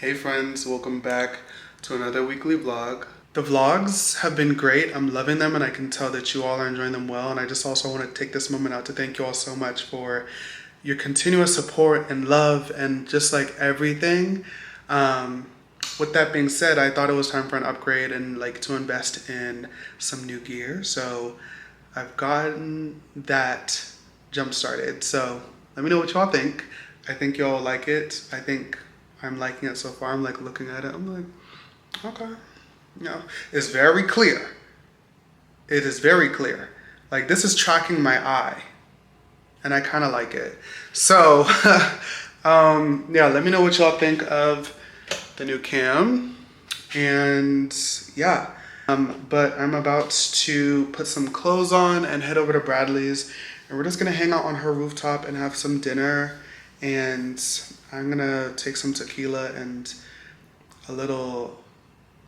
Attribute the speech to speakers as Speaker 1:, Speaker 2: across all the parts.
Speaker 1: Hey friends, welcome back to another weekly vlog. The vlogs have been great. I'm loving them and I can tell that you all are enjoying them well. And I just also want to take this moment out to thank you all so much for your continuous support and love and just like everything. With that being said, I thought it was time for an upgrade and like to invest in some new gear. So I've gotten that jump started. So let me know what y'all think. I think y'all like it. I think I'm liking it so far. I'm like looking at it. I'm like, okay. You know, it's very clear. It is very clear. Like this is tracking my eye. And I kind of like it. So, yeah, let me know what y'all think of the new cam. And yeah, but I'm about to put some clothes on and head over to Bradley's. And we're just gonna hang out on her rooftop and have some dinner. And I'm gonna take some tequila and a little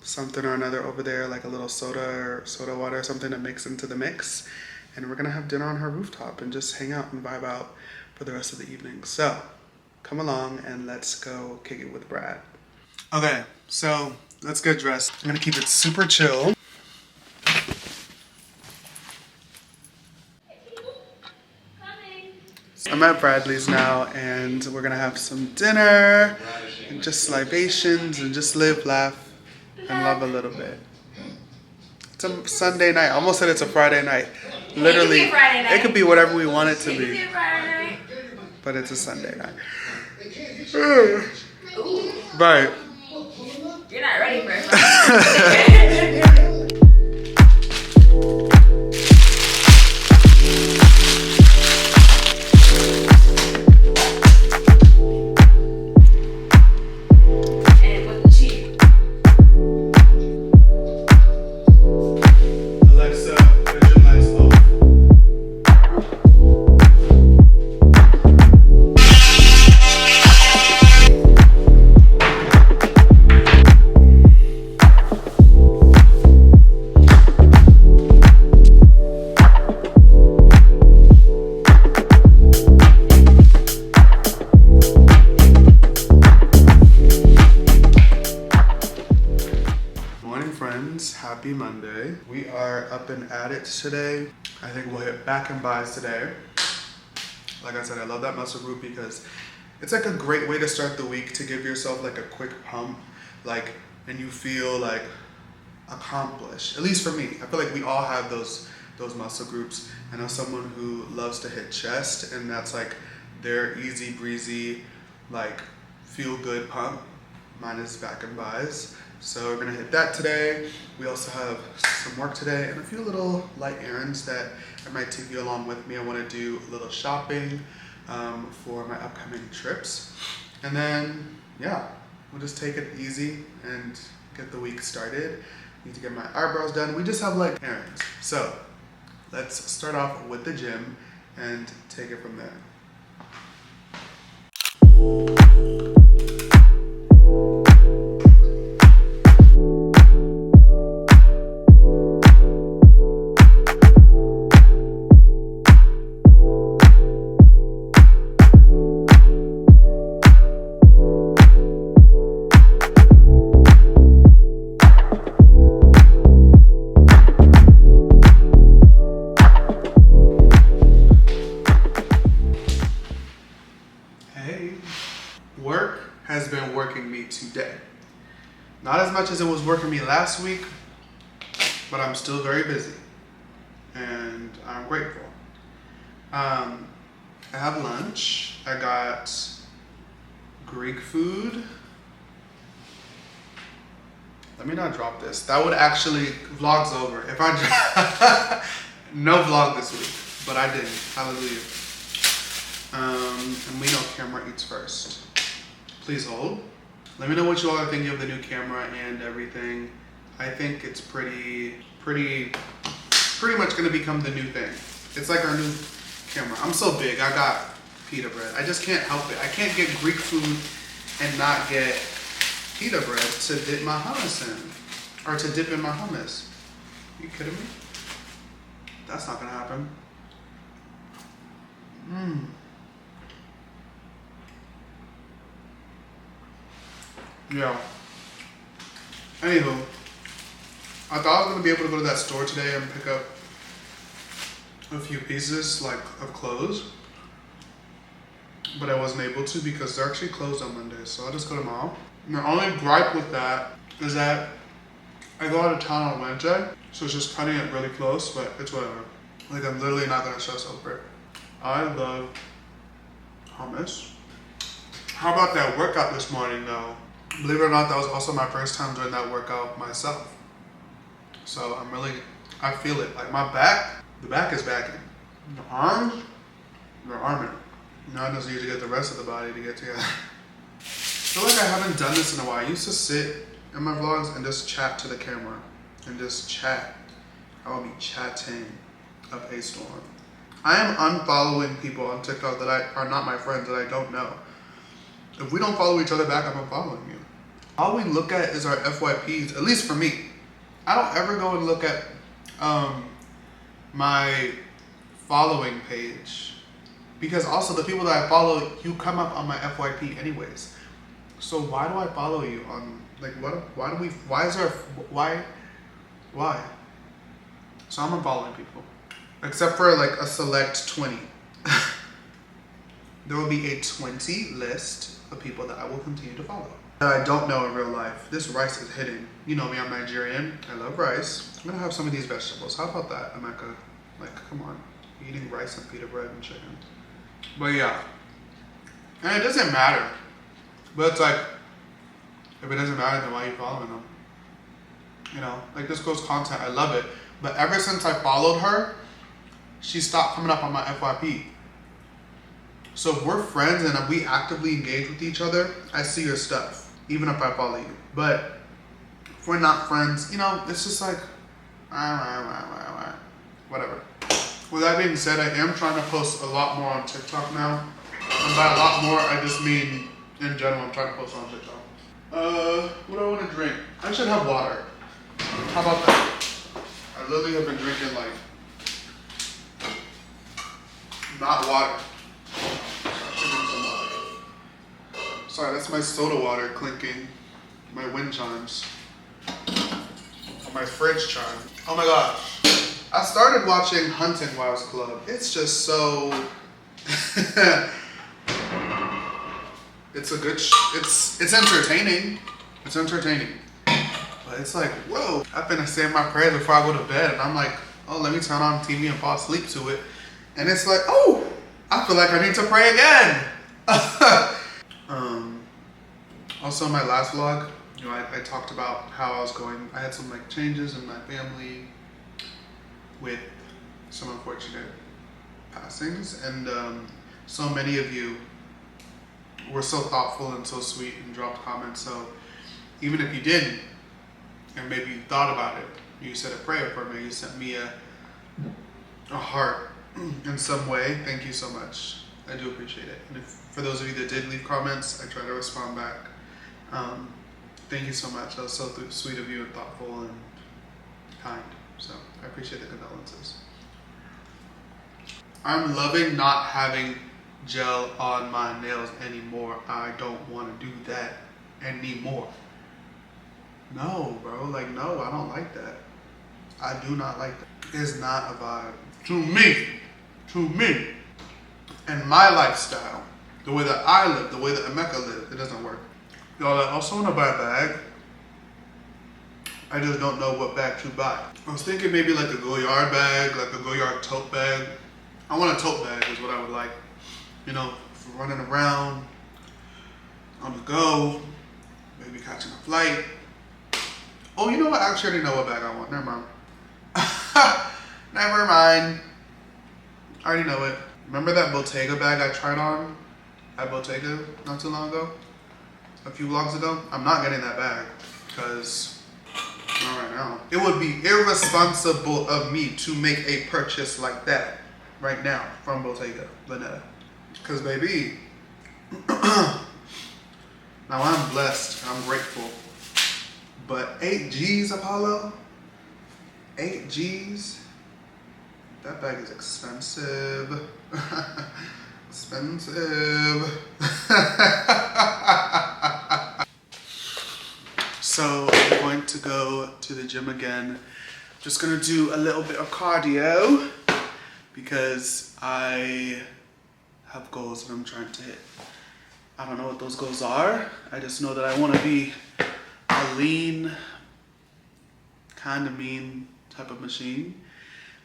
Speaker 1: something or another over there, like a little soda or soda water or something to mix into the mix. And we're gonna have dinner on her rooftop and just hang out and vibe out for the rest of the evening. So come along and let's go kick it with Brad. Okay, so let's get dressed. I'm gonna keep it super chill. I'm at Bradley's now and we're gonna have some dinner and just libations and just live, laugh, and love a little bit. It's a Sunday night. I almost said it's a Friday night. Literally, it could be whatever we want it to be. But it's a Sunday night. Right.
Speaker 2: You're not ready for it.
Speaker 1: Happy Monday. We are up and at it today. I think we'll hit back and buys today. Like I said, I love that muscle group because it's like a great way to start the week to give yourself like a quick pump, like, and you feel like accomplished. At least for me, I feel like we all have those muscle groups. I know someone who loves to hit chest, and that's like their easy breezy, like feel good pump. Mine is back and buys. So we're gonna hit that today. We also have some work today and a few little light errands that I might take you along with me. I wanna do a little shopping for my upcoming trips. And then, yeah, we'll just take it easy and get the week started. Need to get my eyebrows done. We just have like errands. So let's start off with the gym and take it from there. Work has been working me today. Not as much as it was working me last week, but I'm still very busy and I'm grateful. I have lunch. I got Greek food. Let me not drop this. That would actually, vlog's over. If I, no vlog this week, but I didn't, hallelujah. And we know camera eats first. Please hold. Let me know what you all are thinking of the new camera and everything. I think it's pretty much gonna become the new thing. It's like our new camera. I'm so big, I got pita bread. I just can't help it. I can't get Greek food and not get pita bread to dip my hummus in. Or to dip in my hummus. Are you kidding me? That's not gonna happen. Yeah. Anywho, I thought I was gonna be able to go to that store today and pick up a few pieces like of clothes, but I wasn't able to because they're actually closed on Monday, so I'll just go tomorrow. And the only gripe with that is that I go out of town on Wednesday, so it's just cutting it really close, but it's whatever. Like, I'm literally not gonna stress over it. I love hummus. How about that workout this morning though? Believe it or not, that was also my first time doing that workout myself. So I feel it. Like my back, the back is backing. The arms, they're arming. Now I just need to get the rest of the body to get together. I feel like I haven't done this in a while. I used to sit in my vlogs and just chat to the camera and just chat. I will be chatting up a storm. I am unfollowing people on TikTok that are not my friends that I don't know. If we don't follow each other back, I'm unfollowing you. All we look at is our FYPs, at least for me. I don't ever go and look at my following page, because also the people that I follow, you come up on my FYP anyways. So why do I follow you on, like, why? So I'm unfollowing people. Except for like a select 20. There will be a 20 list of people that I will continue to follow that I don't know in real life. This rice is hidden. You know me, I'm Nigerian. I love rice. I'm gonna have some of these vegetables. How about that, Emeka? Like, come on. You're eating rice and pita bread and chicken. But yeah. And it doesn't matter. But it's like, if it doesn't matter, then why are you following them? You know, like this girl's content, I love it. But ever since I followed her, she stopped coming up on my FYP. So if we're friends and if we actively engage with each other, I see your stuff, even if I follow you. But if we're not friends, you know, it's just like, whatever. With that being said, I am trying to post a lot more on TikTok now. And by a lot more, I just mean in general, I'm trying to post on TikTok. What do I want to drink? I should have water. How about that? I literally have been drinking like, not water. Sorry, that's my soda water clinking. My wind chimes. Or my fridge chime. Oh my gosh. I started watching Hunting Wives Club. It's just so... It's a good... It's entertaining. It's entertaining. But it's like, whoa. I've been saying my prayers before I go to bed. And I'm like, oh, let me turn on TV and fall asleep to it. And it's like, oh, I feel like I need to pray again. Also in my last vlog, you know, I talked about how I was going, I had some like changes in my family with some unfortunate passings, and so many of you were so thoughtful and so sweet and dropped comments. So even if you didn't, and maybe you thought about it, you said a prayer for me, you sent me a heart in some way, thank you so much. I do appreciate it. And for those of you that did leave comments, I try to respond back. Thank you so much. That was so sweet of you and thoughtful and kind. So I appreciate the condolences. I'm loving not having gel on my nails anymore. I don't want to do that anymore. No, bro. Like, no, I don't like that. I do not like that. It's not a vibe. To me. To me. And my lifestyle. The way that I live. The way that Emeka lives. It doesn't work. Y'all, I also want to buy a bag. I just don't know what bag to buy. I was thinking maybe like a Goyard bag, like a Goyard tote bag. I want a tote bag is what I would like. You know, for running around, on the go, maybe catching a flight. Oh, you know what? I actually already know what bag I want. Never mind. Never mind. I already know it. Remember that Bottega bag I tried on at Bottega not too long ago? A few vlogs ago? I'm not getting that bag because not right now. It would be irresponsible of me to make a purchase like that right now from Bottega Veneta. Because baby, now I'm blessed, I'm grateful. But 8 G's, Apollo? 8 G's? That bag is expensive. Expensive. So I'm going to go to the gym again. Just gonna do a little bit of cardio because I have goals that I'm trying to hit. I don't know what those goals are. I just know that I want to be a lean, kind of mean type of machine.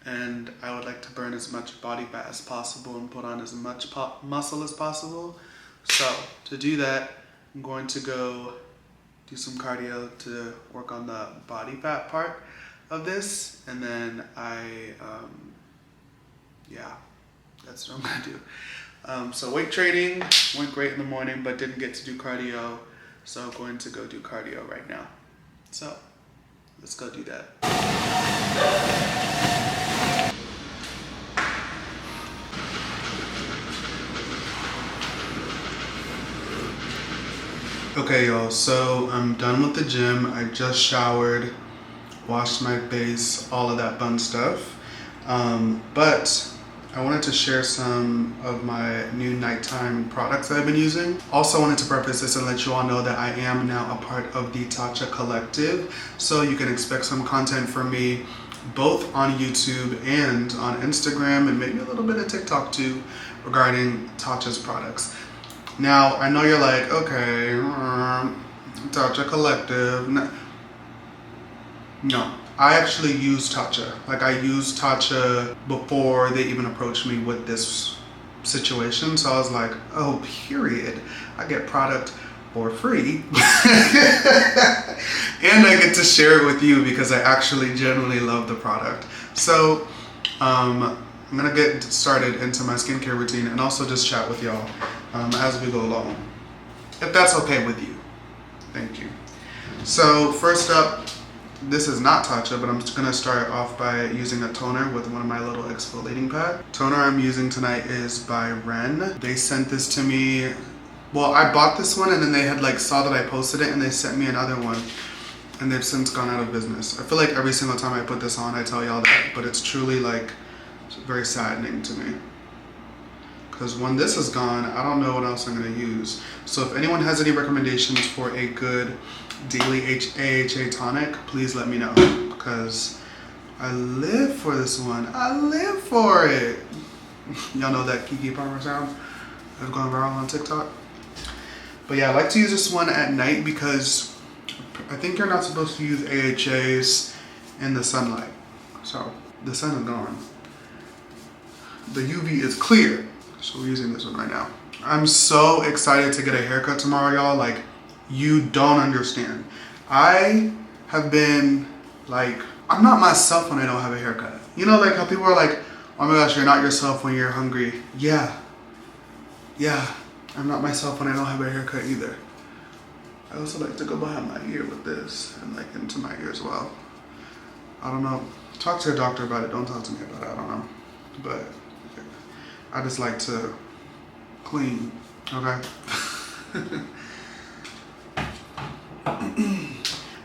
Speaker 1: And I would like to burn as much body fat as possible and put on as much muscle as possible. So to do that, I'm going to go do some cardio to work on the body fat part of this. And then yeah, that's what I'm gonna do. So weight training went great in the morning, but didn't get to do cardio. So I'm going to go do cardio right now. So let's go do that. Okay, y'all, so I'm done with the gym. I just showered, washed my face, all of that fun stuff. But I wanted to share some of my new nighttime products that I've been using. Also wanted to preface this and let you all know that I am now a part of the Tatcha Collective. So you can expect some content from me both on YouTube and on Instagram and maybe a little bit of TikTok too regarding Tatcha's products. Now, I know you're like, okay, Tatcha Collective. No, I actually use Tatcha. Like, I used Tatcha before they even approached me with this situation. So I was like, oh, period. I get product for free. And I get to share it with you because I actually genuinely love the product. So, I'm gonna get started into my skincare routine and also just chat with y'all as we go along, if that's okay with you. Thank you. So first up, this is not Tatcha, but I'm just gonna start off by using a toner with one of my little exfoliating pads. Toner I'm using tonight is by Ren. They sent this to me. Well, I bought this one and then they had saw that I posted it and they sent me another one. And they've since gone out of business. I feel like every single time I put this on, I tell y'all that, but it's truly very saddening to me. Because when this is gone, I don't know what else I'm gonna use. So if anyone has any recommendations for a good daily AHA tonic, please let me know. Because I live for this one. I live for it. Y'all know that Kiki Palmer sound that's going viral on TikTok? But yeah, I like to use this one at night because I think you're not supposed to use AHAs in the sunlight. So the sun is gone. The UV is clear. So we're using this one right now. I'm so excited to get a haircut tomorrow, y'all. You don't understand. I have been I'm not myself when I don't have a haircut. You know, how people are like, oh my gosh, you're not yourself when you're hungry. Yeah, I'm not myself when I don't have a haircut either. I also like to go behind my ear with this and into my ear as well. I don't know. Talk to your doctor about it. Don't talk to me about it. I don't know. But I just like to clean, okay?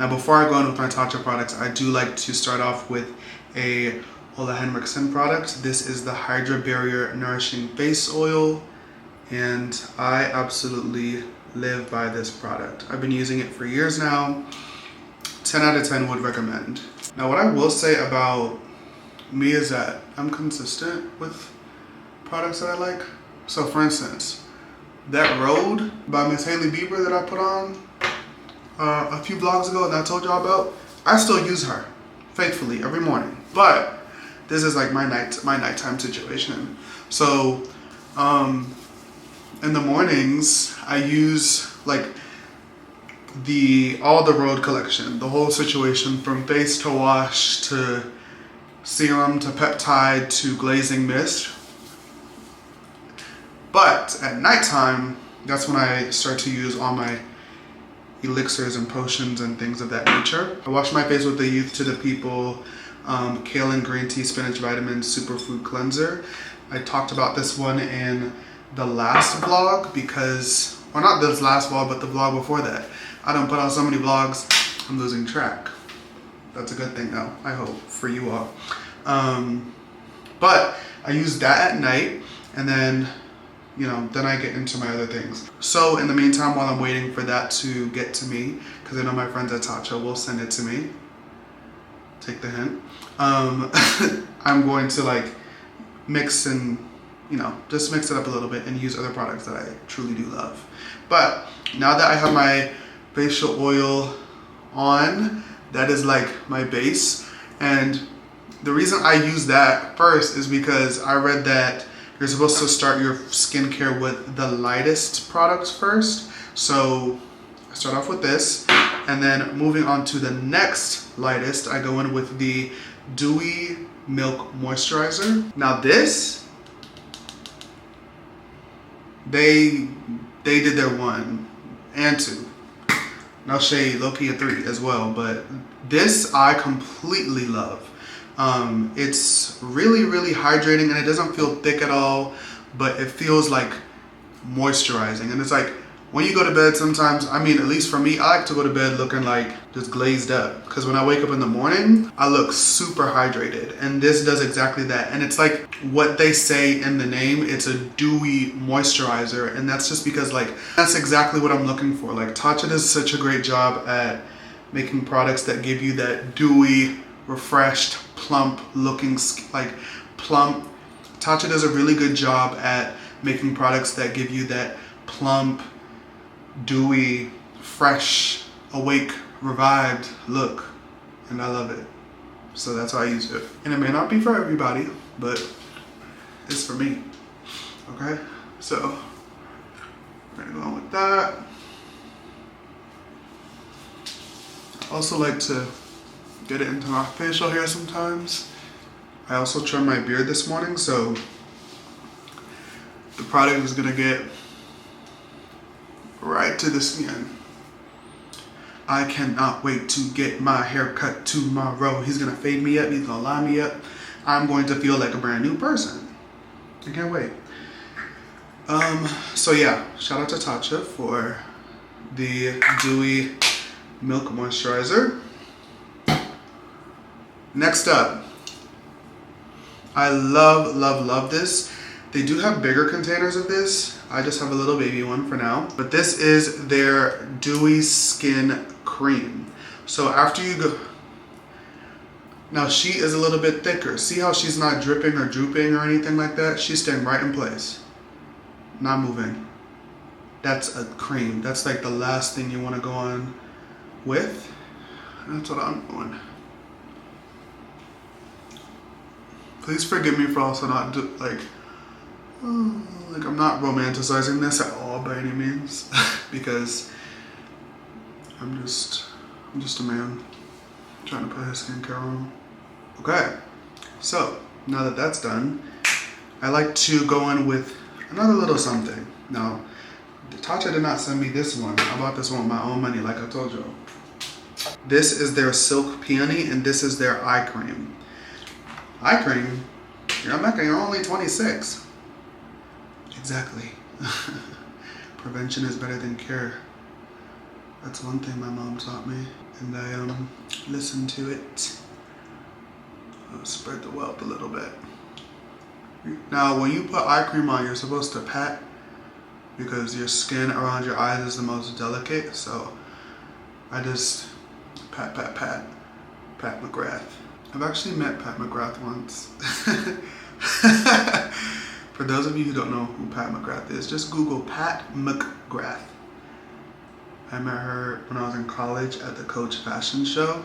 Speaker 1: Now before I go in with my Tatcha products, I do like to start off with a Ole Henriksen product. This is the Hydra Barrier Nourishing Face Oil, and I absolutely live by this product. I've been using it for years now. 10 out of 10 would recommend. Now what I will say about me is that I'm consistent with products that I like. So for instance, that Road by Miss Hailey Bieber that I put on a few vlogs ago and I told y'all about, I still use her faithfully every morning. But this is my nighttime situation. So in the mornings I use all the Road collection, the whole situation from face to wash to serum to peptide to glazing mist. But at nighttime, that's when I start to use all my elixirs and potions and things of that nature. I wash my face with the Youth to the People Kale and Green Tea Spinach Vitamin Superfood Cleanser. I talked about this one in the last vlog because, or not this last vlog, but the vlog before that. I don't put out so many vlogs, I'm losing track. That's a good thing though, I hope, for you all. But I use that at night, and then you know, then I get into my other things. So in the meantime, while I'm waiting for that to get to me, because I know my friends at Tatcha will send it to me. Take the hint. I'm going to like mix and, you know, just mix it up a little bit and use other products that I truly do love. But now that I have my facial oil on, that is like my base. And the reason I use that first is because I read that you're supposed to start your skincare with the lightest products first. So I start off with this, and then moving on to the next lightest, I go in with the Dewy Milk Moisturizer. Now this, they did their 1 and 2. No shade, low-key a 3 as well, but this I completely love. It's really, really hydrating, and it doesn't feel thick at all, but it feels like moisturizing. And it's like, when you go to bed sometimes, I mean, at least for me, I like to go to bed looking like just glazed up. Because when I wake up in the morning, I look super hydrated. And this does exactly that. And it's like what they say in the name, it's a dewy moisturizer. And that's just because like, that's exactly what I'm looking for. Like Tatcha does such a great job at making products that give you that dewy, refreshed, plump looking, like plump. Tatcha does a really good job at making products that give you that plump, dewy, fresh, awake, revived look, and I love it. So that's how I use it. And it may not be for everybody, but it's for me. Okay, so we're gonna go on with that. I also like to get it into my facial hair sometimes. I also trimmed my beard this morning, so the product is gonna get right to the skin. I cannot wait to get my hair cut tomorrow. He's gonna fade me up, he's gonna line me up. I'm going to feel like a brand new person. I can't wait. So yeah, shout out to Tatcha for the Dewy Milk Moisturizer. Next up, I love, love, love this. They do have bigger containers of this. I just have a little baby one for now. But this is their Dewy Skin Cream. So after you go, now she is a little bit thicker. See how she's not dripping or drooping or anything like that? She's staying right in place, not moving. That's a cream. That's like the last thing you want to go on with. That's what I'm doing. Please forgive me for also not like I'm not romanticizing this at all by any means, because I'm just a man trying to put his skincare on. Okay, so now that that's done, I like to go in with another little something. Now, Tatcha did not send me this one. I bought this one with my own money, like I told you. This is their Silk Peony, and this is their eye cream. Eye cream? You're Emeka, you're only 26. Exactly. Prevention is better than cure. That's one thing my mom taught me, and I listened to it. I'll spread the wealth a little bit. Now, when you put eye cream on, you're supposed to pat, because your skin around your eyes is the most delicate. So I just pat, pat, pat, Pat McGrath. I've actually met Pat McGrath once. For those of you who don't know who Pat McGrath is, just Google Pat McGrath. I met her when I was in college at the Coach Fashion Show.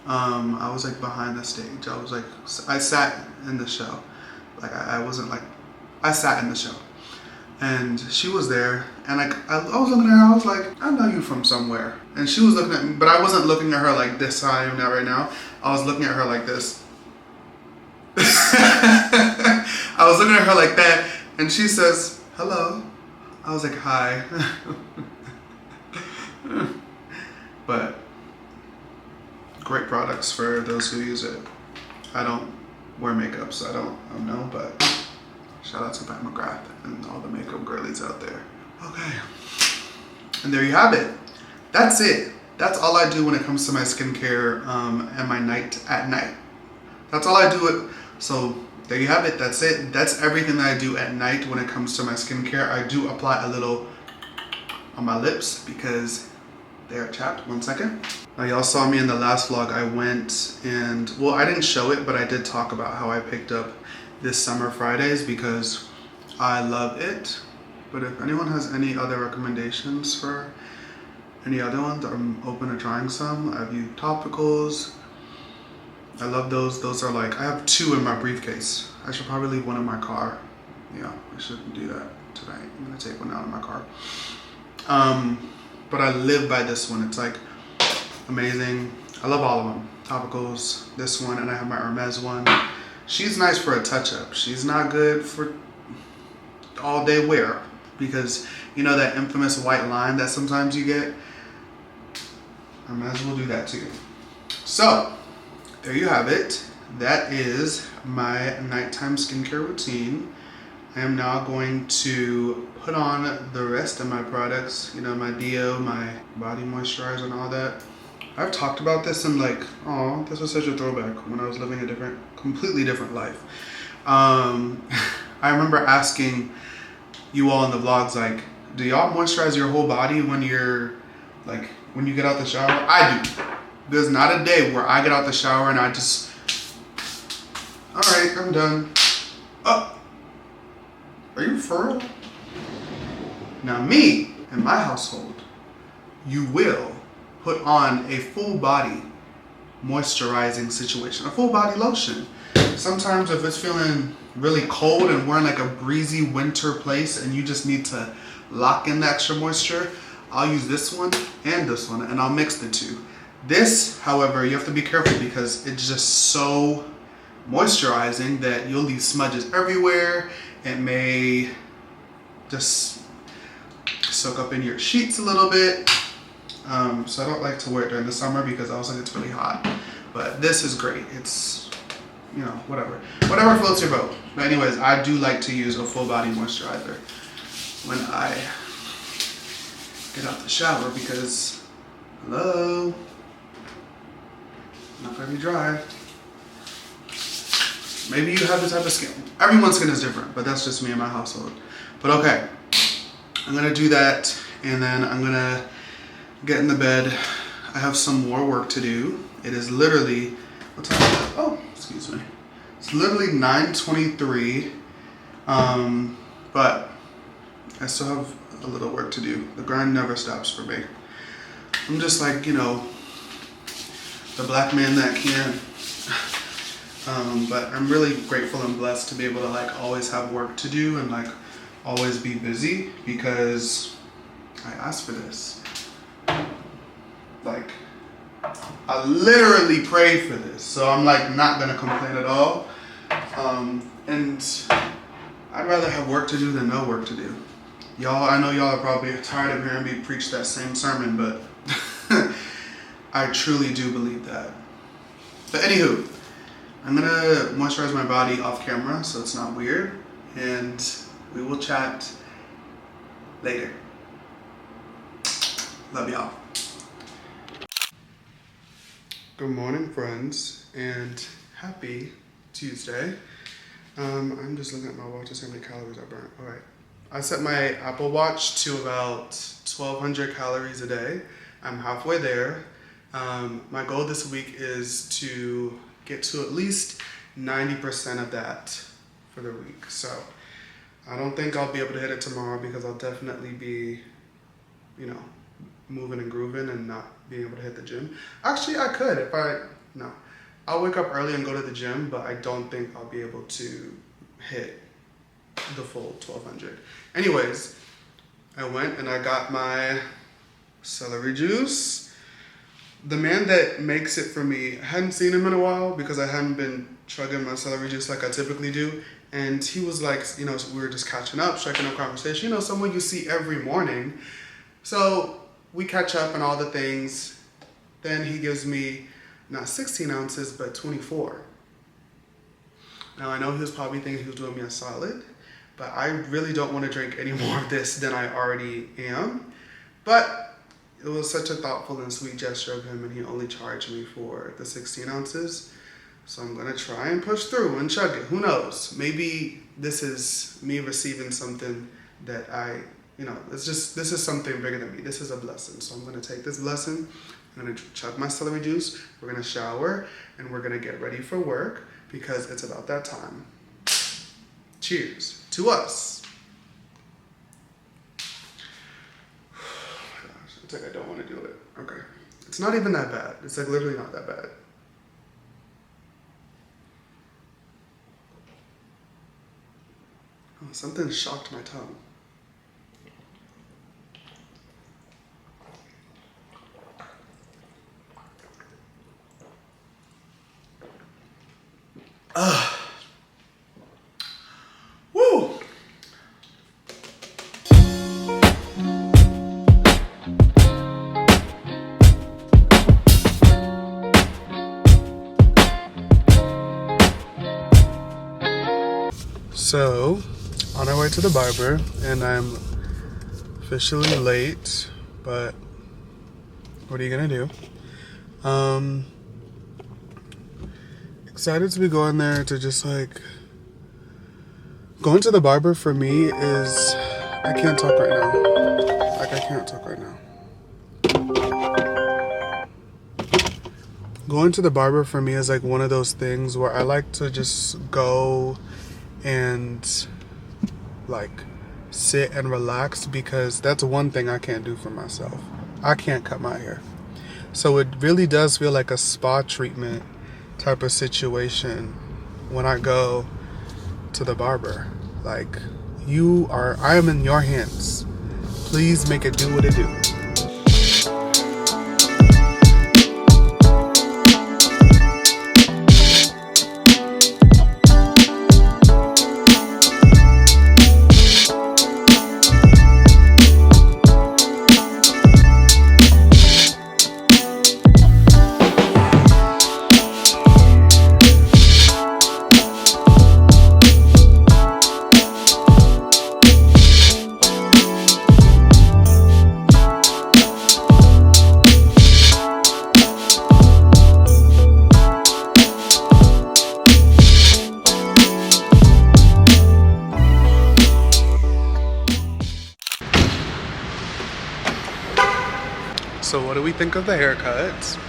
Speaker 1: I was like behind the stage. I sat in the show. Like I wasn't like, I sat in the show. And she was there, and like I was looking at her, I was like, I know you from somewhere. And she was looking at me, but I wasn't looking at her like this, how I am now right now. I was looking at her like this. I was looking at her like that, and she says, hello. I was like, hi. But great products for those who use it. I don't wear makeup, so I don't know, but shout out to Pat McGrath and all the makeup girlies out there. Okay, and there you have it. That's it. That's all I do when it comes to my skincare and my night at night. That's all I do. So there you have it. That's it. That's everything that I do at night when it comes to my skincare. I do apply a little on my lips because they are chapped. 1 second. Now y'all saw me in the last vlog. I went and, well, I didn't show it, but I did talk about how I picked up this Summer Fridays because I love it. But if anyone has any other recommendations for any other ones, I'm open to trying some. I've used topicals. I love those. Those are like, I have 2 in my briefcase. I should probably leave one in my car. Yeah, I shouldn't do that tonight. I'm gonna take one out of my car. But I live by this one. It's like amazing. I love all of them. Topicals, this one, and I have my Hermes one. She's nice for a touch-up. She's not good for all day wear because you know that infamous white line that sometimes you get? Hermes will do that to you. So, there you have it. That is my nighttime skincare routine. I am now going to put on the rest of my products, you know, my deo, my body moisturizer and all that. I've talked about this and like, oh, this was such a throwback when I was living a completely different life. I remember asking you all in the vlogs, like, do y'all moisturize your whole body when you're, like, when you get out the shower? I do. There's not a day where I get out the shower and I just, all right, I'm done. Oh, are you for real? Now me, in my household, you will put on a full body moisturizing situation, a full body lotion. Sometimes if it's feeling really cold and we're in like a breezy winter place and you just need to lock in the extra moisture, I'll use this one and I'll mix the 2. This, however, you have to be careful because it's just so moisturizing that you'll leave smudges everywhere. It may just soak up in your sheets a little bit. So I don't like to wear it during the summer because also it's really hot. But this is great. It's, you know, whatever floats your boat. But anyways, I do like to use a full body moisturizer when I get out the shower because, hello, I'm not gonna be dry. Maybe you have the type of skin. Everyone's skin is different, but that's just me and my household. But okay, I'm gonna do that and then I'm gonna get in the bed. I have some more work to do. It is literally, what time is it? Oh, excuse me. It's literally 9:23, but I still have a little work to do. The grind never stops for me. I'm just like, you know, the black man that can. But I'm really grateful and blessed to be able to like always have work to do and like always be busy because I asked for this. Like, I literally prayed for this, so I'm like not gonna complain at all. And I'd rather have work to do than no work to do. Y'all, I know y'all are probably tired of hearing me preach that same sermon, but I truly do believe that. But anywho, I'm gonna moisturize my body off camera so it's not weird, and we will chat later. Love y'all. Good morning, friends, and happy Tuesday. I'm just looking at my watch to see how many calories I burnt. All right. I set my Apple Watch to about 1,200 calories a day. I'm halfway there. My goal this week is to get to at least 90% of that for the week. So I don't think I'll be able to hit it tomorrow because I'll definitely be, you know, moving and grooving and not being able to hit the gym. Actually, I could if no. I'll wake up early and go to the gym, but I don't think I'll be able to hit the full 1,200. Anyways, I went and I got my celery juice. The man that makes it for me, I hadn't seen him in a while because I hadn't been chugging my celery juice like I typically do. And he was like, you know, we were just catching up, striking up conversation, you know, someone you see every morning. So we catch up and all the things. Then he gives me not 16 ounces, but 24. Now I know he was probably thinking he was doing me a solid, but I really don't want to drink any more of this than I already am. But it was such a thoughtful and sweet gesture of him, and he only charged me for the 16 ounces. So I'm gonna try and push through and chug it. Who knows? Maybe this is me receiving something that this is something bigger than me. This is a blessing. So I'm gonna take this blessing. I'm gonna chug my celery juice. We're gonna shower and we're gonna get ready for work because it's about that time. Cheers to us. Oh my gosh, it's like I don't want to do it. Okay. It's not even that bad. It's like literally not that bad. Oh, something shocked my tongue. Woo! So, on our way to the barber, and I'm officially late, but what are you gonna do? Excited to be going there to just like, going to the barber for me is, I can't talk right now. Like, I can't talk right now. Going to the barber for me is like one of those things where I like to just go and like sit and relax, because that's one thing I can't do for myself. I can't cut my hair. So it really does feel like a spa treatment type of situation when I go to the barber. Like, I am in your hands. Please make it do what it do. So what do we think of the haircut?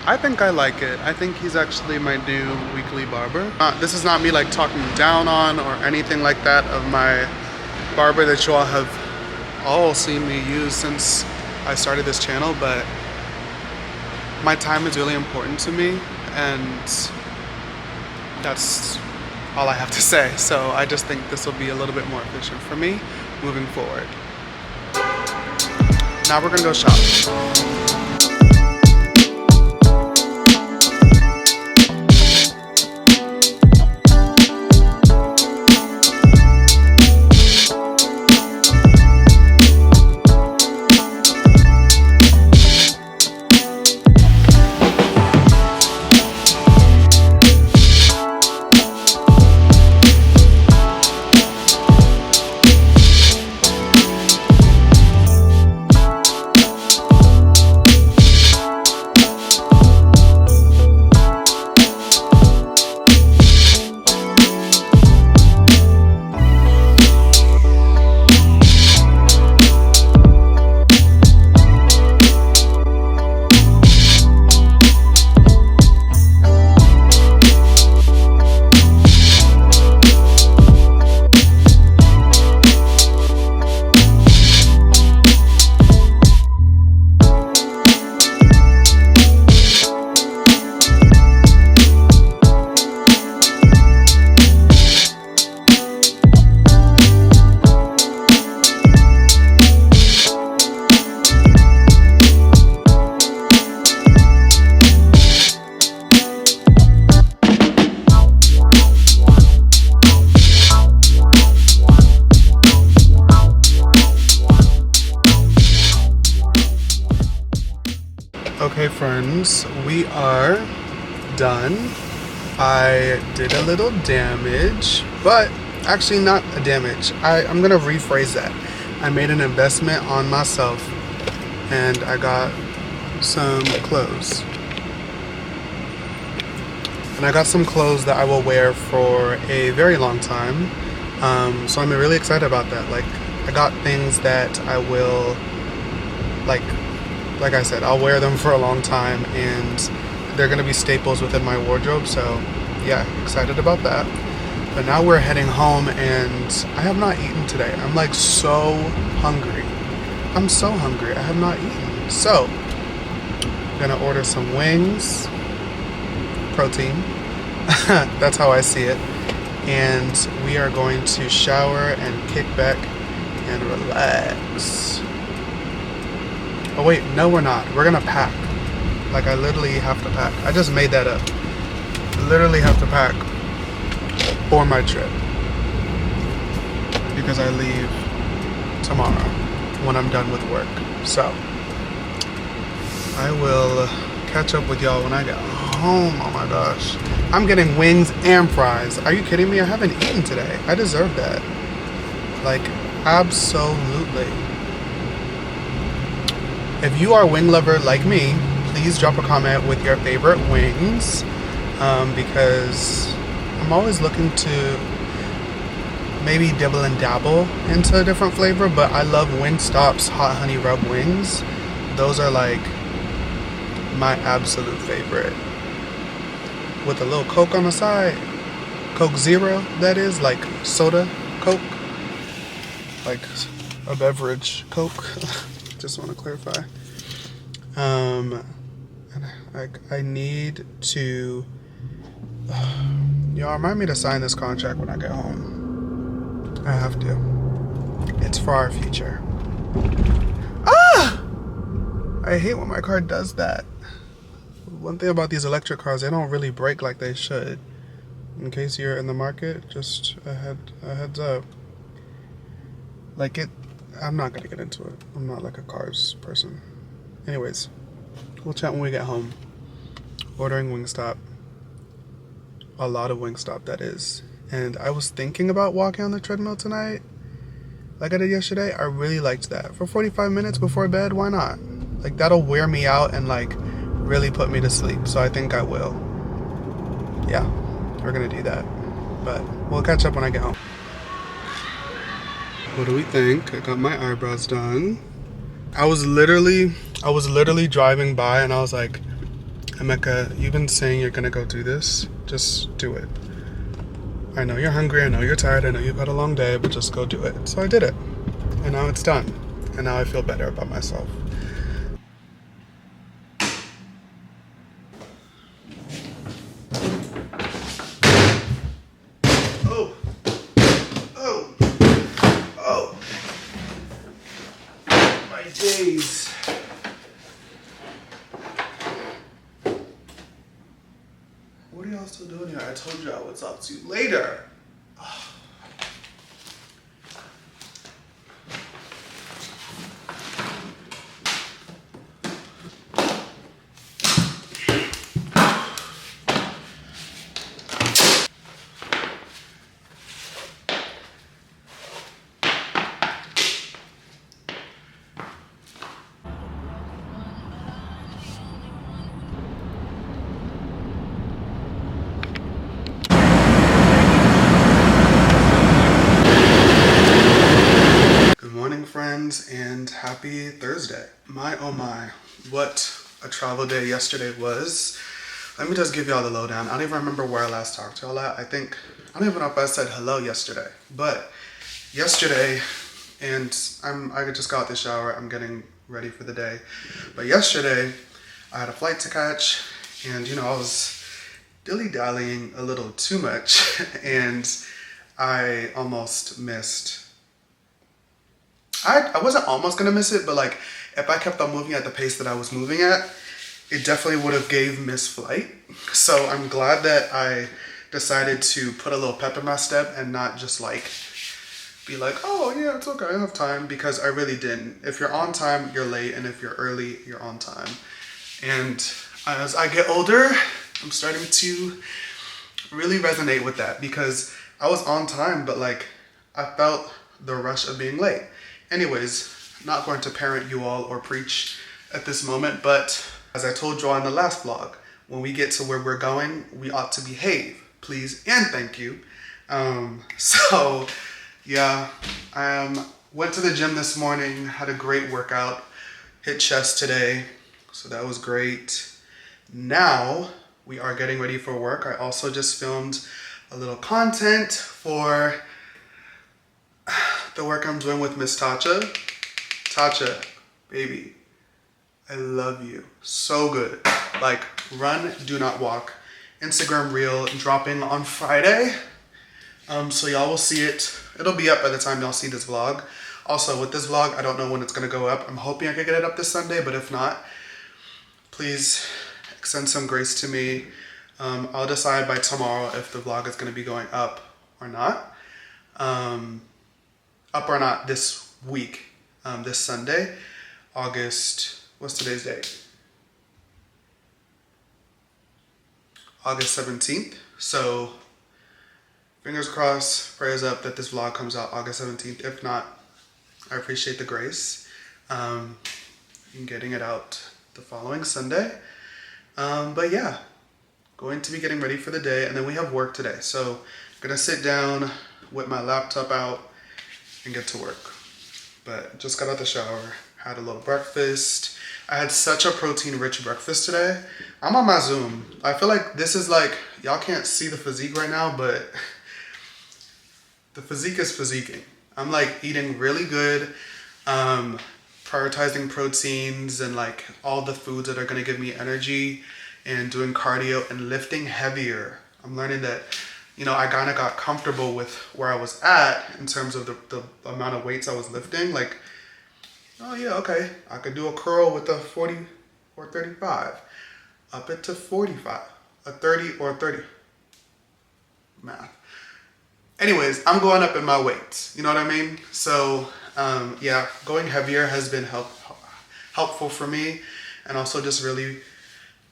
Speaker 1: I think I like it. I think he's actually my new weekly barber. This is not me like talking down on or anything like that of my barber that you all have all seen me use since I started this channel, but my time is really important to me, and that's all I have to say. So I just think this will be a little bit more efficient for me moving forward. Now we're gonna go shop. Okay friends, we are done. I did a little damage, but actually not a damage. I'm gonna rephrase that. I made an investment on myself and I got some clothes. And I got some clothes that I will wear for a very long time. So I'm really excited about that. Like, I got things that I will, like I said, I'll wear them for a long time, and they're gonna be staples within my wardrobe. So yeah, excited about that. But now we're heading home, and I have not eaten today. I'm like so hungry. I'm so hungry. I have not eaten. So I'm gonna order some wings, protein. That's how I see it. And we are going to shower and kick back and relax. Oh wait, no we're not. We're gonna pack. Like, I literally have to pack. I just made that up. Literally have to pack for my trip, because I leave tomorrow when I'm done with work. So I will catch up with y'all when I get home. Oh my gosh. I'm getting wings and fries. Are you kidding me? I haven't eaten today. I deserve that. Like, absolutely. If you are a wing lover like me, please drop a comment with your favorite wings, because I'm always looking to maybe dibble and dabble into a different flavor, but I love Wingstop's hot honey rub wings. Those are like my absolute favorite. With a little Coke on the side. Coke Zero, that is, like soda Coke. Like a beverage Coke. Just want to clarify. And I need to... Y'all remind me to sign this contract when I get home. I have to. It's for our future. Ah! I hate when my car does that. One thing about these electric cars, they don't really brake like they should. In case you're in the market, just a heads up. Like, I'm not gonna get into it. I'm not like a cars person. Anyways, we'll chat when we get home. Ordering Wingstop. A lot of Wingstop, that is. And I was thinking about walking on the treadmill tonight, like I did yesterday. I really liked that. For 45 minutes before bed, why not? Like, that'll wear me out and like really put me to sleep. So I think I will. Yeah, we're gonna do that. But we'll catch up when I get home. What do we think? I got my eyebrows done. I was literally driving by and I was like, Emeka, you've been saying you're gonna go do this. Just do it. I know you're hungry, I know you're tired, I know you've had a long day, but just go do it. So I did it. And now it's done. And now I feel better about myself. Days. What are y'all still doing here? I told you I would talk to you later. Friends, and happy Thursday. My oh my, what a travel day yesterday was. Let me just give y'all the lowdown. I don't even remember where I last talked to y'all at. I don't even know if I said hello yesterday, but yesterday, and I just got out the shower, I'm getting ready for the day, but yesterday I had a flight to catch, and I was dilly-dallying a little too much, and I almost missed. I wasn't almost gonna miss it, but like, if I kept on moving at the pace that I was moving at, it definitely would have gave missed flight. So I'm glad that I decided to put a little pep in my step and not just like be like, oh yeah, it's okay, I have time, because I really didn't. If you're on time, you're late, and if you're early, you're on time. And as I get older, I'm starting to really resonate with that, because I was on time, but like, I felt the rush of being late. Anyways, not going to parent you all or preach at this moment, but as I told you all in the last vlog, when we get to where we're going, we ought to behave. Please and thank you. So yeah, went to the gym this morning, had a great workout, hit chest today, so that was great. Now we are getting ready for work. I also just filmed a little content for the work I'm doing with Miss Tacha. Tacha, baby, I love you. So good. Like, run, do not walk. Instagram reel dropping on Friday. So y'all will see it. It'll be up by the time y'all see this vlog. Also, with this vlog, I don't know when it's gonna go up. I'm hoping I can get it up this Sunday, but if not, please extend some grace to me. I'll decide by tomorrow if the vlog is gonna be going up or not. Up or not this week, this Sunday, August, what's today's date? August 17th. So fingers crossed, prayers up that this vlog comes out August 17th. If not, I appreciate the grace in getting it out the following Sunday. But yeah, going to be getting ready for the day, and then we have work today. So I'm gonna sit down with my laptop out and get to work. But just got out the shower, had a little breakfast. I had such a protein-rich breakfast today. I'm on my Zoom. I feel like this is like, y'all can't see the physique right now, but the physique is physiquing. I'm like eating really good, prioritizing proteins and like all the foods that are gonna give me energy, and doing cardio and lifting heavier. I'm learning that, you know, I kind of got comfortable with where I was at in terms of the amount of weights I was lifting. Like, oh yeah, okay, I could do a curl with a 40 or 35. Up it to 45, a 30 or 30. Math. Anyways, I'm going up in my weights. You know what I mean? So yeah, going heavier has been helpful for me, and also just really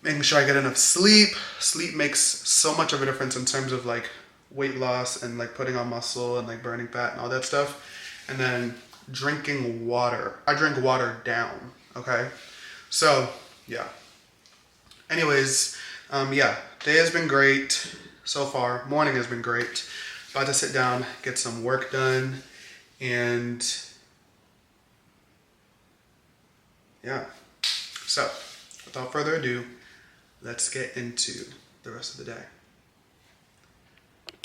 Speaker 1: making sure I get enough sleep. Sleep makes so much of a difference in terms of like weight loss and like putting on muscle and like burning fat and all that stuff. And then drinking water. I drink water down, okay? So yeah. Anyways, yeah, day has been great so far. Morning has been great. About to sit down, get some work done, and yeah. So without further ado, let's get into the rest of the day.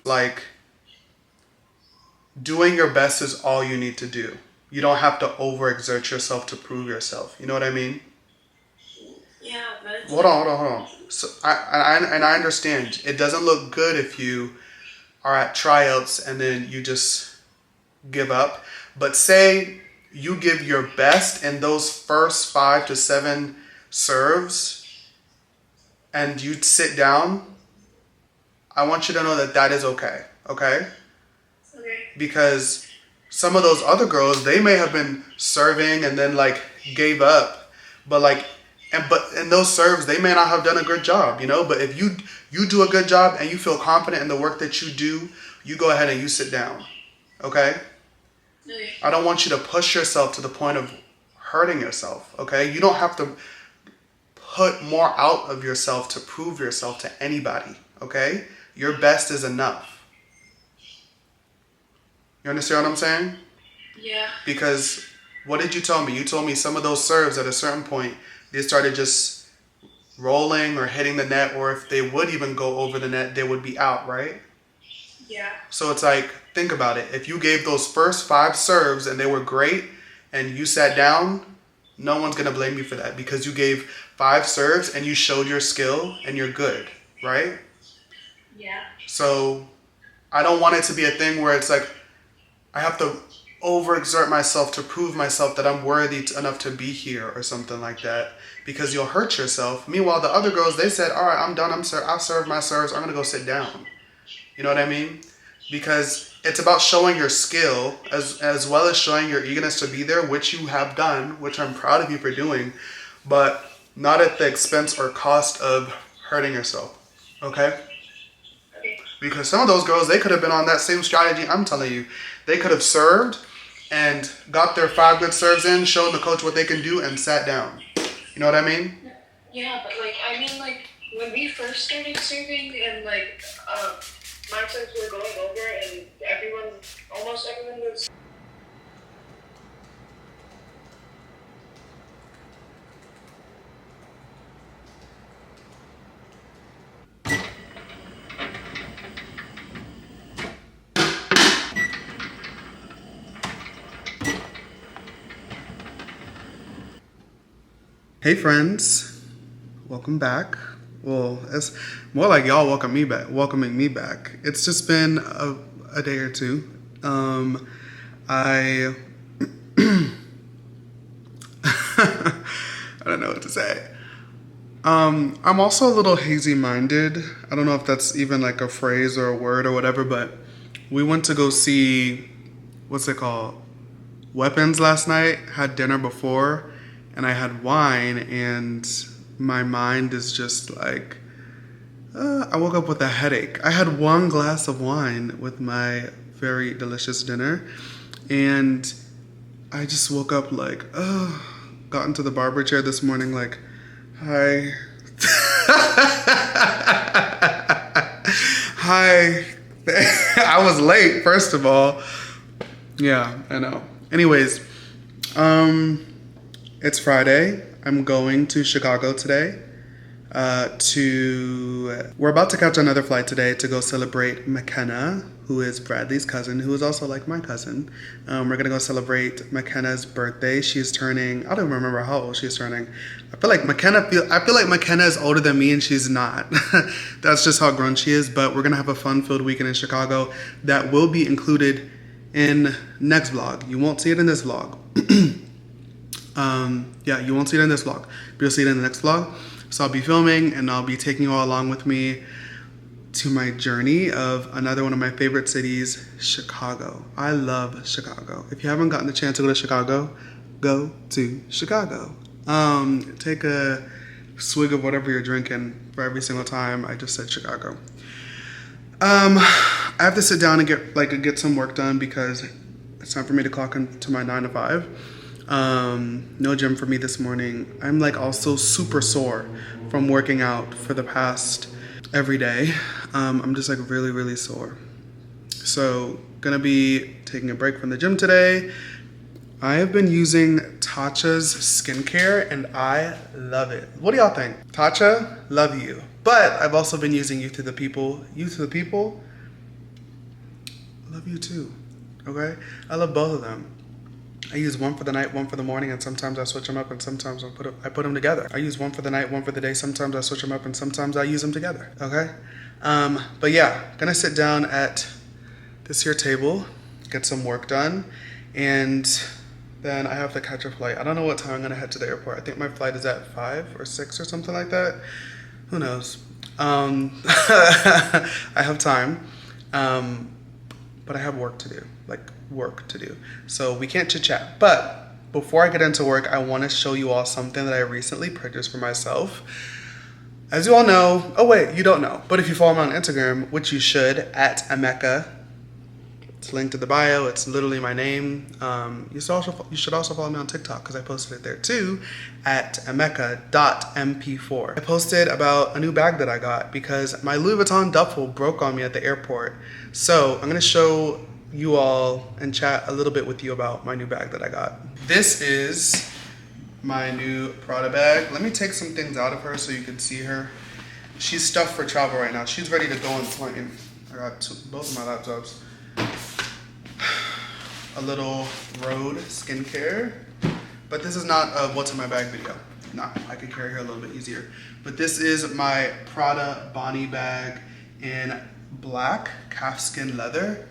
Speaker 1: Like, doing your best is all you need to do. You don't have to overexert yourself to prove yourself. You know what I mean?
Speaker 2: Yeah, but it's
Speaker 1: Hold on. So I understand. It doesn't look good if you are at tryouts and then you just give up. But say you give your best in those first 5 to 7 serves, and you sit down, I want you to know that that is okay, okay?
Speaker 2: okay.
Speaker 1: Because some of those other girls, they may have been serving and then like gave up, but like, but in those serves, they may not have done a good job, you know? But if you do a good job and you feel confident in the work that you do, you go ahead and you sit down, okay?
Speaker 2: Okay.
Speaker 1: I don't want you to push yourself to the point of hurting yourself, okay? You don't have to put more out of yourself to prove yourself to anybody, okay? Your best is enough. You understand what I'm saying?
Speaker 2: Yeah.
Speaker 1: Because what did you tell me? You told me some of those serves at a certain point, they started just rolling or hitting the net, or if they would even go over the net, they would be out, right?
Speaker 2: Yeah.
Speaker 1: So it's like, think about it. If you gave those first 5 serves and they were great and you sat down, no one's going to blame you for that, because you gave 5 serves and you showed your skill and you're good, right?
Speaker 2: Yeah.
Speaker 1: So I don't want it to be a thing where it's like, I have to overexert myself to prove myself that I'm worthy enough to be here or something like that, because you'll hurt yourself. Meanwhile, the other girls, they said, all right, I'm done. I've served my serves. I'm going to go sit down. You know what I mean? Because it's about showing your skill as well as showing your eagerness to be there, which you have done, which I'm proud of you for doing, but not at the expense or cost of hurting yourself. Okay?
Speaker 2: Okay.
Speaker 1: Because some of those girls, they could have been on that same strategy I'm telling you. They could have served and got their 5 good serves in, shown the coach what they can do, and sat down. You know what I mean?
Speaker 2: Yeah, but like, I mean, like, when we first started serving and like my friends were going over and almost everyone was.
Speaker 1: Hey friends, welcome back. Well, it's more like y'all welcoming me back. It's just been a day or two. I I don't know what to say. I'm also a little hazy-minded. I don't know if that's even like a phrase or a word or whatever, but we went to go see, what's it called? Weapons last night. Had dinner before, and I had wine, and my mind is just like, I woke up with a headache. I had one glass of wine with my very delicious dinner, and I just woke up like, got into the barber chair this morning like, hi. Hi. I was late, first of all. Yeah, I know. Anyways, it's Friday. I'm going to Chicago today. We're about to catch another flight today to go celebrate McKenna, who is Bradley's cousin, who is also like my cousin. We're gonna go celebrate McKenna's birthday. She's turning, I don't even remember how old she's turning. I feel like McKenna is older than me and she's not. That's just how grown she is, but we're gonna have a fun-filled weekend in Chicago that will be included in next vlog. You won't see it in this vlog. Yeah, you won't see it in this vlog, but you'll see it in the next vlog. So I'll be filming and I'll be taking you all along with me to my journey of another one of my favorite cities, Chicago. I love Chicago. If you haven't gotten the chance to go to Chicago, go to Chicago. Take a swig of whatever you're drinking for every single time I just said Chicago. I have to sit down and get some work done because it's time for me to clock into my 9 to 5. No gym for me this morning. I'm like also super sore from working out for the past every day. I'm just like really, really sore. So gonna be taking a break from the gym today. I have been using Tatcha's skincare and I love it. What do y'all think? Tatcha, love you. But I've also been using Youth to the People. Youth to the People, love you too, okay? I love both of them. I use one for the night, one for the morning, and sometimes I switch them up and sometimes I put them together. I use one for the night, one for the day, sometimes I switch them up and sometimes I use them together, okay? But yeah, gonna sit down at this here table, get some work done, and then I have to catch a flight. I don't know what time I'm gonna head to the airport. I think my flight is at 5 or 6 or something like that. Who knows? I have time, but I have work to do, so we can't chit chat. But before I get into work, I want to show you all something that I recently purchased for myself. As you all know, oh wait, you don't know, but if you follow me on Instagram, which you should, at Emeka, it's linked to the bio, it's literally my name. You should also follow me on TikTok because I posted it there too, at emeka.mp4. I posted about a new bag that I got because my Louis Vuitton duffel broke on me at the airport. So I'm gonna show you all and chat a little bit with you about my new bag that I got. This is my new Prada bag. Let me take some things out of her so you can see her. She's stuffed for travel right now. She's ready to go on the plane. I got both of my laptops. A little Rhode skincare, but this is not a what's in my bag video. No, I could carry her a little bit easier. But this is my Prada Bonnie bag in black calfskin leather.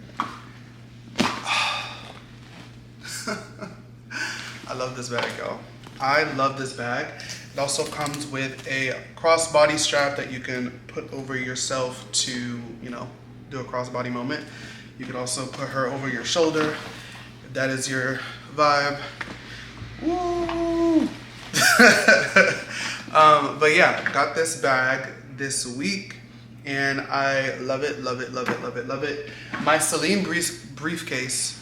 Speaker 1: I love this bag, y'all. I love this bag. It also comes with a crossbody strap that you can put over yourself to, do a crossbody moment. You could also put her over your shoulder if that is your vibe. Woo! But yeah, got this bag this week and I love it, love it, love it, love it, love it. My Celine briefcase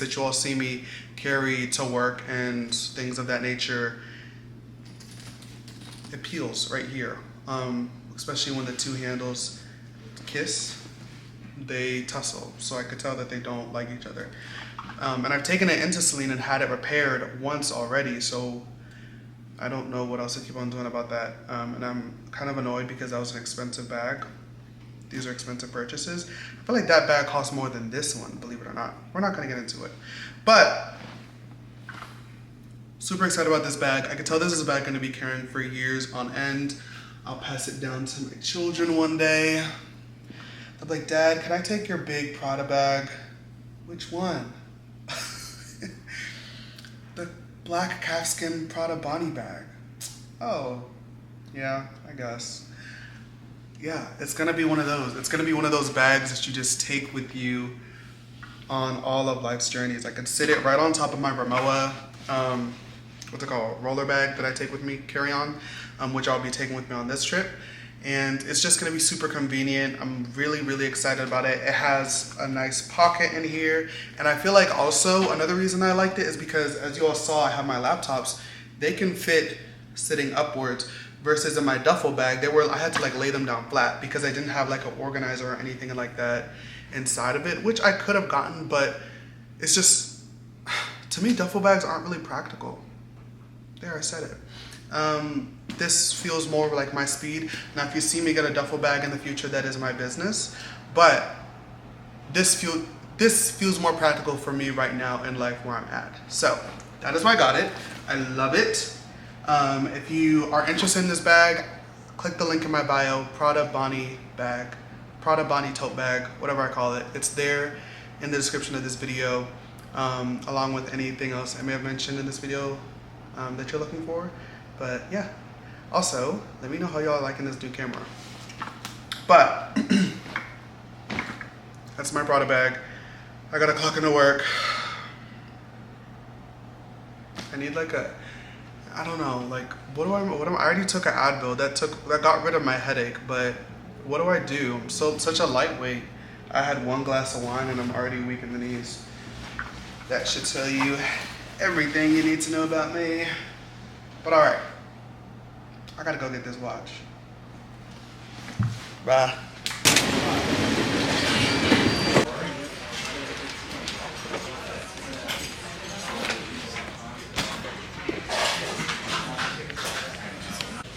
Speaker 1: that you all see me carry to work and things of that nature it peels right here, especially when the two handles kiss, they tussle, so I could tell that they don't like each other. And I've taken it into Celine and had it repaired once already, so I don't know what else to keep on doing about that. And I'm kind of annoyed because that was an expensive bag. These are expensive purchases. I feel like that bag costs more than this one, believe it or not. We're not gonna get into it. But, super excited about this bag. I can tell this is a bag gonna be carrying for years on end. I'll pass it down to my children one day. They'll be like, Dad, can I take your big Prada bag? Which one? The black calfskin Prada Bonnie bag. Oh, yeah, I guess. Yeah, it's gonna be one of those. It's gonna be one of those bags that you just take with you on all of life's journeys. I could sit it right on top of my Ramoa, what's it called, roller bag that I take with me, carry on, which I'll be taking with me on this trip. And it's just gonna be super convenient. I'm really, really excited about it. It has a nice pocket in here. And I feel like also another reason I liked it is because, as you all saw, I have my laptops. They can fit sitting upwards versus in my duffel bag, I had to like lay them down flat because I didn't have like an organizer or anything like that inside of it, which I could have gotten, but it's just, to me, duffel bags aren't really practical. There, I said it. This feels more like my speed. Now, if you see me get a duffel bag in the future, that is my business. But this feels more practical for me right now in life where I'm at. So that is why I got it. I love it. If you are interested in this bag, click the link in my bio, Prada Bonnie bag, Prada Bonnie tote bag, whatever I call it. It's there in the description of this video, along with anything else I may have mentioned in this video that you're looking for. But yeah, also, let me know how y'all are liking this new camera. But, that's my Prada bag. I gotta clock into work. I need like I don't know, like, I already took an Advil that got rid of my headache, but what do I do? I'm such a lightweight. I had one glass of wine and I'm already weak in the knees. That should tell you everything you need to know about me. But all right, I gotta go get this watch. Bye.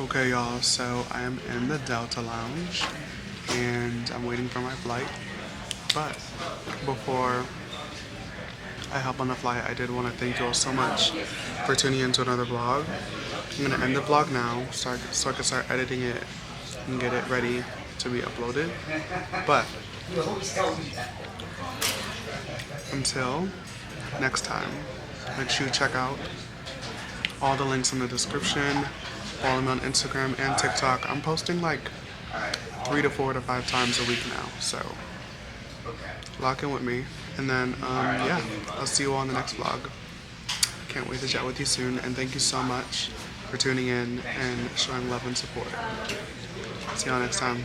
Speaker 1: Okay, y'all, so I am in the Delta Lounge and I'm waiting for my flight. But before I hop on the flight, I did want to thank you all so much for tuning in to another vlog. I'm going to end the vlog now so I can start editing it and get it ready to be uploaded. But until next time, make sure you check out all the links in the description. Follow me on Instagram and TikTok. I'm posting like 3 to 4 to 5 times a week now, so lock in with me. And then, yeah, I'll see you all in the next vlog. Can't wait to chat with you soon, and thank you so much for tuning in and showing love and support. See y'all next time.